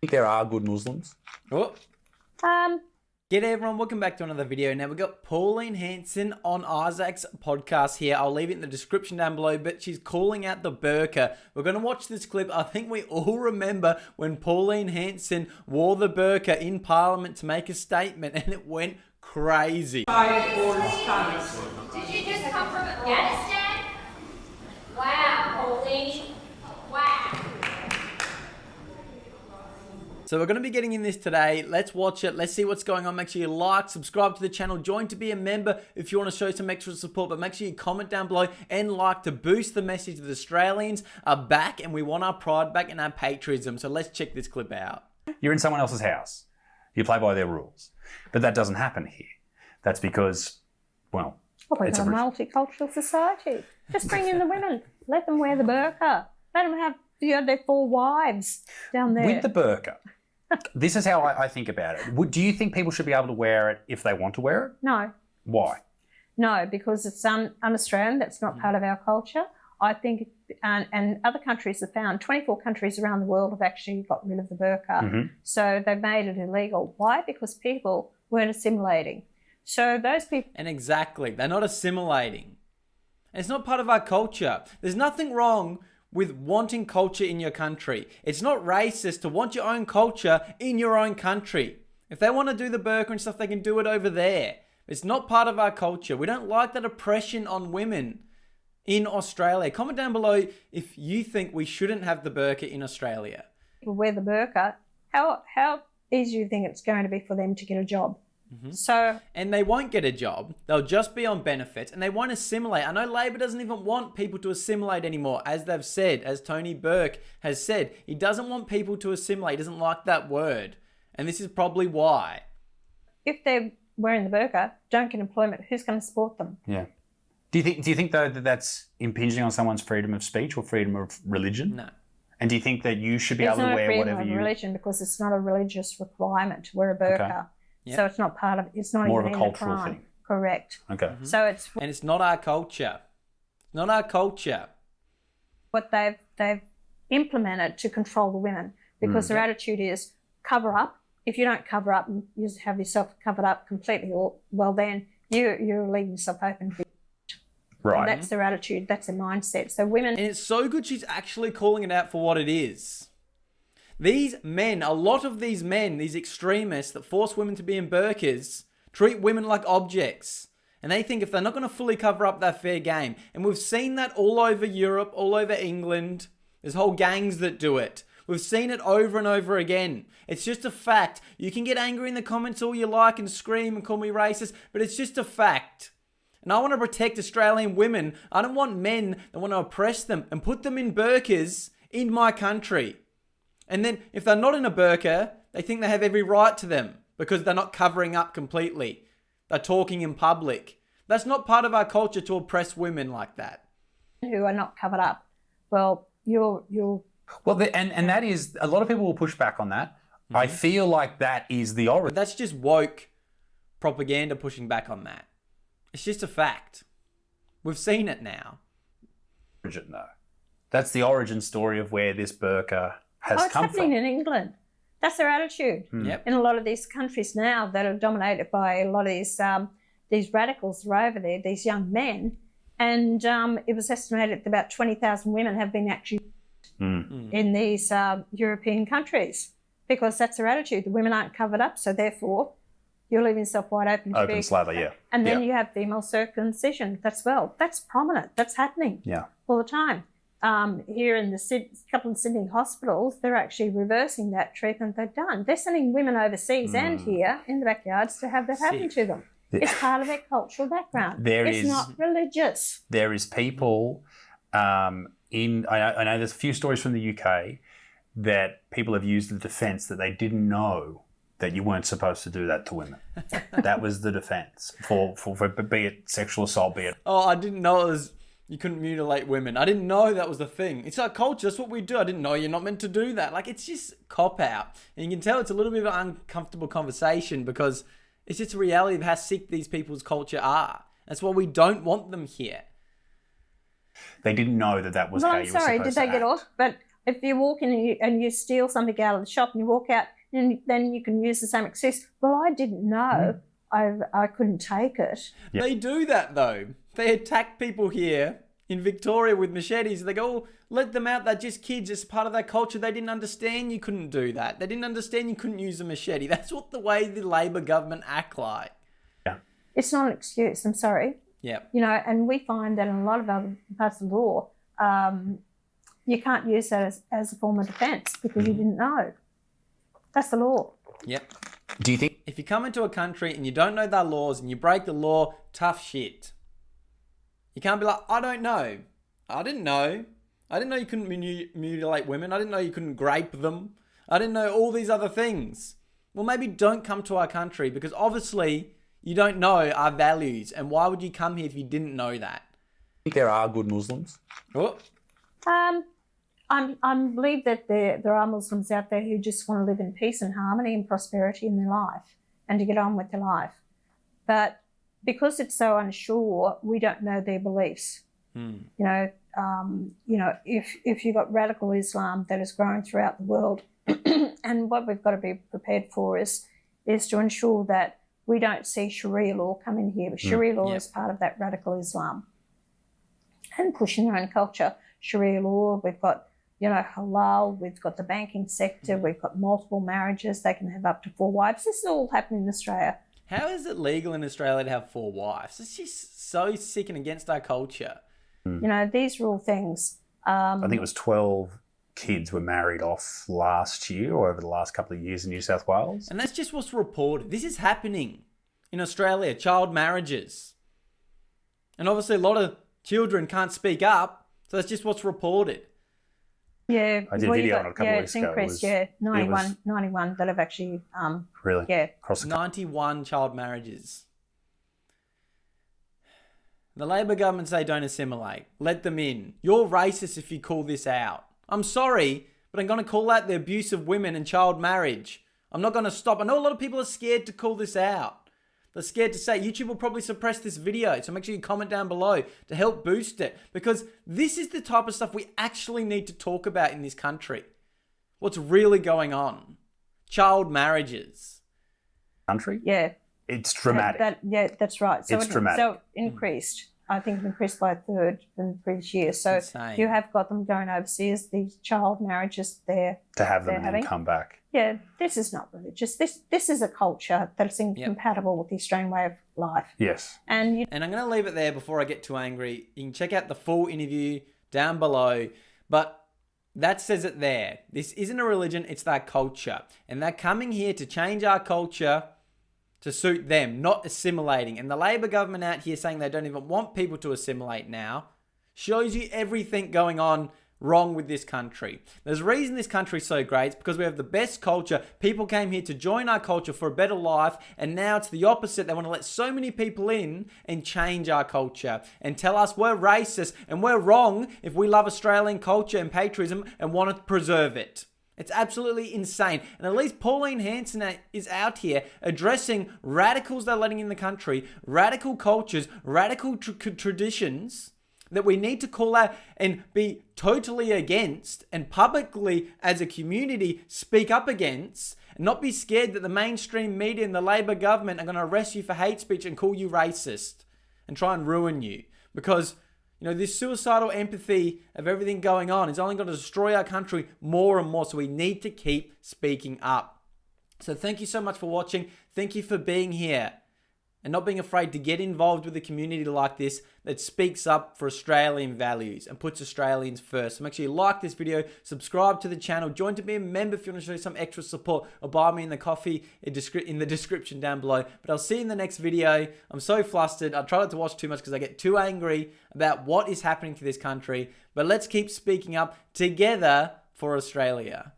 think there are good Muslims? Oh. G'day everyone, welcome back to another video. Now we've got Pauline Hanson on Isaac's podcast here. I'll leave it in the description down below, but she's calling out the burqa. We're going to watch this clip. I think we all remember when Pauline Hanson wore the burqa in Parliament to make a statement and it went crazy. Did you just come from Afghanistan? Wow, Pauline. Wow. So we're going to be getting in this today. Let's watch it. Let's see what's going on. Make sure you like, subscribe to the channel, join to be a member if you want to show some extra support, but make sure you comment down below and like to boost the message that Australians are back and we want our pride back and our patriotism. So let's check this clip out. You're in someone else's house. You play by their rules. But that doesn't happen here. That's because, well, we've it's got a multicultural society. Just bring in the women. Let them wear the burqa. Let them have their 4 wives down there. With the burqa, this is how I think about it. Do you think people should be able to wear it if they want to wear it? No. Why? No, because it's un-Australian. That's not part of our culture. I think, and other countries have found, 24 countries around the world have actually got rid of the burqa. So they've made it illegal. Why? Because people weren't assimilating. So those people... And exactly, they're not assimilating. It's not part of our culture. There's nothing wrong with wanting culture in your country. It's not racist to want your own culture in your own country. If they want to do the burqa and stuff, they can do it over there. It's not part of our culture. We don't like that oppression on women in Australia. Comment down below if you think we shouldn't have the burqa in Australia. People wear the burqa. How easy do you think it's going to be for them to get a job? And they won't get a job. They'll just be on benefits and they won't assimilate. I know Labor doesn't even want people to assimilate anymore, as they've said, as Tony Burke has said. He doesn't want people to assimilate. He doesn't like that word. And this is probably why. If they're wearing the burqa, don't get employment, who's going to support them? Yeah. Do you think though that that's impinging on someone's freedom of speech or freedom of religion? No. And do you think that you should be able to wear whatever you... It's not a freedom of religion because it's not a religious requirement to wear a burqa. Okay. Yep. So it's not part of, it's not more even of a cultural thing. Correct. Okay. So it's... And it's not our culture. It's not our culture. What they've implemented to control the women because their attitude is cover up. If you don't cover up and you have yourself covered up completely, well then you're leaving yourself open. Right. And that's their attitude. That's their mindset. So women... And it's so good she's actually calling it out for what it is. These men, a lot of these men, these extremists that force women to be in burqas, treat women like objects. And they think if they're not going to fully cover up, they're fair game. And we've seen that all over Europe, all over England. There's whole gangs that do it. We've seen it over and over again. It's just a fact. You can get angry in the comments all you like and scream and call me racist, but it's just a fact. And I want to protect Australian women. I don't want men that want to oppress them and put them in burqas in my country. And then if they're not in a burqa, they think they have every right to them because they're not covering up completely. They're talking in public. That's not part of our culture to oppress women like that. Who are not covered up. Well, you're... Well, and that is, a lot of people will push back on that. I feel like that is the origin. But that's just woke propaganda pushing back on that. It's just a fact. We've seen it now. Origin, though. That's the origin story of where this burqa has it's come happening from. in England. That's their attitude. Yep. In a lot of these countries now that are dominated by a lot of these radicals that are over there, these young men, and it was estimated that about 20,000 women have been actually in these European countries because that's their attitude. The women aren't covered up, so therefore you're leaving yourself wide open. Open slather, yeah. And then you have female circumcision. That's prominent. That's happening all the time. Here in the couple of Sydney hospitals, they're actually reversing that treatment they've done. They're sending women overseas and here in the backyards to have that happen to them. It's part of their cultural background. It's not religious. There is people I know there's a few stories from the UK that people have used the defence that they didn't know that you weren't supposed to do that to women. That was the defence for be it sexual assault, be it... Oh, I didn't know it was... You couldn't mutilate women. I didn't know that was the thing. It's our culture. That's what we do. I didn't know you're not meant to do that. Like, it's just cop-out. And you can tell it's a little bit of an uncomfortable conversation because it's just a reality of how sick these people's culture are. That's why we don't want them here. They didn't know that was how you were supposed to act. Did they get off? But If you walk in and you steal something out of the shop and you walk out, and then you can use the same excuse. Well, I didn't know. I couldn't take it. Yep. They do that though. They attack people here in Victoria with machetes. They go, oh, let them out. They're just kids. It's part of their culture. They didn't understand you couldn't do that. They didn't understand you couldn't use a machete. That's what the way the Labor government act like. Yeah. It's not an excuse. I'm sorry. Yeah. You know, and we find that in a lot of other parts of the law, you can't use that as a form of defence because you didn't know. That's the law. Yep. Do you think if you come into a country and you don't know their laws and you break the law, tough shit. You can't be like, I don't know. I didn't know. I didn't know you couldn't mutilate women. I didn't know you couldn't grape them. I didn't know all these other things. Well, maybe don't come to our country because obviously you don't know our values. And why would you come here if you didn't know that? think there are good Muslims? Oh. I believe that there are Muslims out there who just want to live in peace and harmony and prosperity in their life and to get on with their life. But because it's so unsure, we don't know their beliefs. You know, if you've got radical Islam that is growing throughout the world, and what we've got to be prepared for is to ensure that we don't see Sharia law come in here. But Sharia law is part of that radical Islam and pushing their own culture. Sharia law, we've got, halal, we've got the banking sector, we've got multiple marriages. They can have up to 4 wives. This is all happening in Australia. How is it legal in Australia to have 4 wives? It's just so sick and against our culture. These are all things. I think it was 12 kids were married off last year or over the last couple of years in New South Wales. And that's just what's reported. This is happening in Australia, child marriages. And obviously a lot of children can't speak up, so that's just what's reported. Yeah, I did a video on it a couple of weeks ago. Increased, 91 that have actually... really? Yeah. 91 child marriages. The Labor government say don't assimilate. Let them in. You're racist if you call this out. I'm sorry, but I'm going to call out the abuse of women and child marriage. I'm not going to stop. I know a lot of people are scared to call this out. They're scared to say. YouTube will probably suppress this video, so make sure you comment down below to help boost it. Because this is the type of stuff we actually need to talk about in this country. What's really going on. Child marriages. Country? Yeah. It's dramatic. That's right. So it's dramatic. So increased. I think it increased by a third in the previous year. So insane. You have got them going overseas, these child marriages there. To have them and then come back. Yeah, this is not religious. This is a culture that's incompatible with the Australian way of life. Yes. And I'm going to leave it there before I get too angry. You can check out the full interview down below. But that says it there. This isn't a religion, it's their culture. And they're coming here to change our culture to suit them, not assimilating. And the Labor government out here saying they don't even want people to assimilate now shows you everything going on wrong with this country. There's a reason this country's so great. It's because we have the best culture. People came here to join our culture for a better life, and now it's the opposite. They want to let so many people in and change our culture and tell us we're racist and we're wrong if we love Australian culture and patriotism and want to preserve it. It's absolutely insane. And at least Pauline Hanson is out here addressing radicals they're letting in the country, radical cultures, radical traditions that we need to call out and be totally against and publicly as a community speak up against and not be scared that the mainstream media and the Labor government are going to arrest you for hate speech and call you racist and try and ruin you. Because this suicidal empathy of everything going on is only going to destroy our country more and more. So we need to keep speaking up. So thank you so much for watching. Thank you for being here and not being afraid to get involved with a community like this that speaks up for Australian values and puts Australians first. So make sure you like this video, subscribe to the channel, join to be a member if you want to show some extra support, or buy me in the coffee in the description down below. But I'll see you in the next video. I'm so flustered. I try not to watch too much because I get too angry about what is happening to this country. But let's keep speaking up together for Australia.